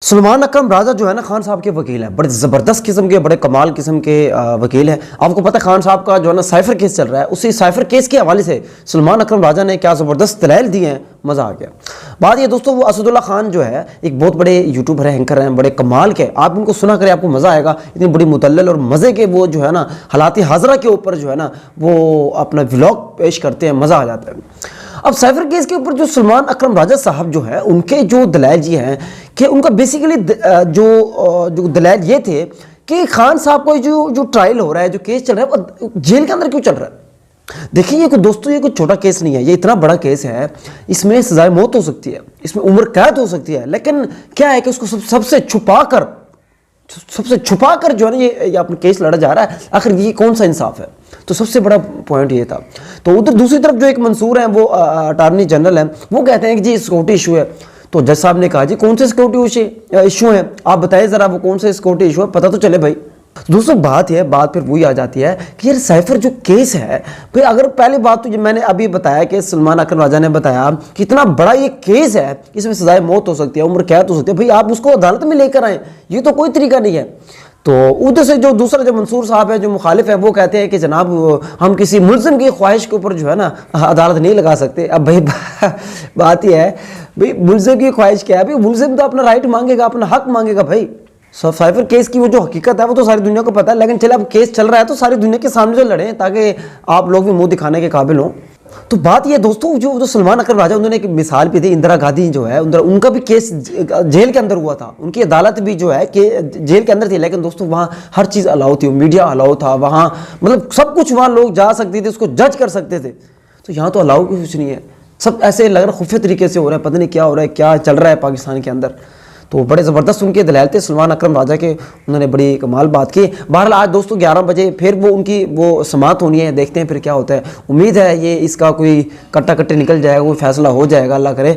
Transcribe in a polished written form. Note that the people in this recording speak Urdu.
سلمان اکرم راجہ جو ہے نا خان صاحب کے وکیل ہیں، بڑے زبردست قسم کے، بڑے کمال قسم کے وکیل ہیں۔ آپ کو پتہ ہے خان صاحب کا جو ہے نا سائفر کیس چل رہا ہے، اسی سائفر کیس کے حوالے سے سلمان اکرم راجہ نے کیا زبردست دلائل دیے ہیں، مزہ آ گیا۔ بات یہ دوستو، وہ اسد اللہ خان جو ہے ایک بہت بڑے یوٹیوبر ہیں، اینکر ہیں، بڑے کمال کے، آپ ان کو سنا کریں آپ کو مزہ آئے گا، اتنی بڑی مدلل اور مزے کے وہ جو ہے نا حالات حاضرہ کے اوپر جو ہے نا وہ اپنا ولاگ پیش کرتے ہیں، مزہ آ جاتا ہے۔ اب سائفر کیس کے اوپر جو سلمان اکرم راجہ صاحب جو ہے ان کے جو دلائل یہ ہیں کہ ان کا بیسیکلی جو دلائل یہ تھے کہ خان صاحب کو جو ٹرائل ہو رہا ہے، جو کیس چل رہا ہے، وہ جیل کے اندر کیوں چل رہا ہے؟ دیکھیں یہ دوستو یہ کوئی چھوٹا کیس نہیں ہے، یہ اتنا بڑا کیس ہے، اس میں سزائے موت ہو سکتی ہے، اس میں عمر قید ہو سکتی ہے، لیکن کیا ہے کہ اس کو سب سے چھپا کر جو ہے نا یہ اپنا کیس لڑا جا رہا ہے۔ آخر یہ کون سا انصاف ہے؟ تو سب سے بڑا پوائنٹ یہ تھا۔ تو ادھر دوسری طرف جو ایک منصور ہیں، وہ اٹارنی جنرل ہیں، وہ کہتے ہیں کہ جی سیکورٹی ایشو ہے۔ تو جج صاحب نے کہا جی کون سے سیکورٹی ایشو ہیں، آپ بتائیں ذرا وہ کون سے سیکورٹی ایشو ہے، پتہ تو چلے بھائی۔ دوستوں بات پھر وہی آ جاتی ہے کہ یہ سائفر جو کیس ہے، پھر اگر پہلی بات تو میں نے ابھی بتایا کہ سلمان اکرم راجہ نے بتایا کہ اتنا بڑا یہ کیس ہے، اس میں سزائے موت ہو سکتی ہے، عمر قید ہو سکتی ہے، بھائی آپ اس کو عدالت میں لے کر آئیں، یہ تو کوئی طریقہ نہیں ہے۔ تو ادھر سے جو دوسرا جو منصور صاحب ہے، جو مخالف ہے، وہ کہتے ہیں کہ جناب ہم کسی ملزم کی خواہش کے اوپر جو ہے نا عدالت نہیں لگا سکتے۔ اب بھائی بات یہ ہے بھائی ملزم کی خواہش کیا ہے؟ بھائی ملزم تو اپنا رائٹ مانگے گا، اپنا حق مانگے گا بھائی۔ سائفر کیس کی وہ جو حقیقت ہے وہ تو ساری دنیا کو پتہ ہے، لیکن چلے اب کیس چل رہا ہے تو ساری دنیا کے سامنے جو لڑیں تاکہ آپ لوگ بھی منہ دکھانے کے قابل ہوں۔ تو بات یہ دوستوں جو سلمان اکرم راجہ انہوں نے ایک مثال بھی دی، اندرا گاندھی جو ہے ان کا بھی کیس جیل کے اندر ہوا تھا، ان کی عدالت بھی جو ہے کہ جیل کے اندر تھی، لیکن دوستوں وہاں ہر چیز الاؤ تھی، میڈیا الاؤ تھا، وہاں مطلب سب کچھ وہاں لوگ جا سکتے تھے، اس کو جج کر سکتے تھے۔ تو یہاں تو الاؤ کچھ نہیں ہے، سب ایسے لگ رہا ہے خفیہ طریقے سے ہو رہا ہے، پتہ نہیں کیا ہو رہا ہے، کیا چل رہا ہے پاکستان کے اندر۔ تو بڑے زبردست ان کے دلائل تھے سلمان اکرم راجہ کے، انہوں نے بڑی کمال بات کی۔ بہرحال آج دوستوں 11 بجے پھر ان کی سماعت ہونی ہے، دیکھتے ہیں پھر کیا ہوتا ہے۔ امید ہے یہ اس کا کوئی کٹا کٹے نکل جائے گا، کوئی فیصلہ ہو جائے گا، اللہ کرے۔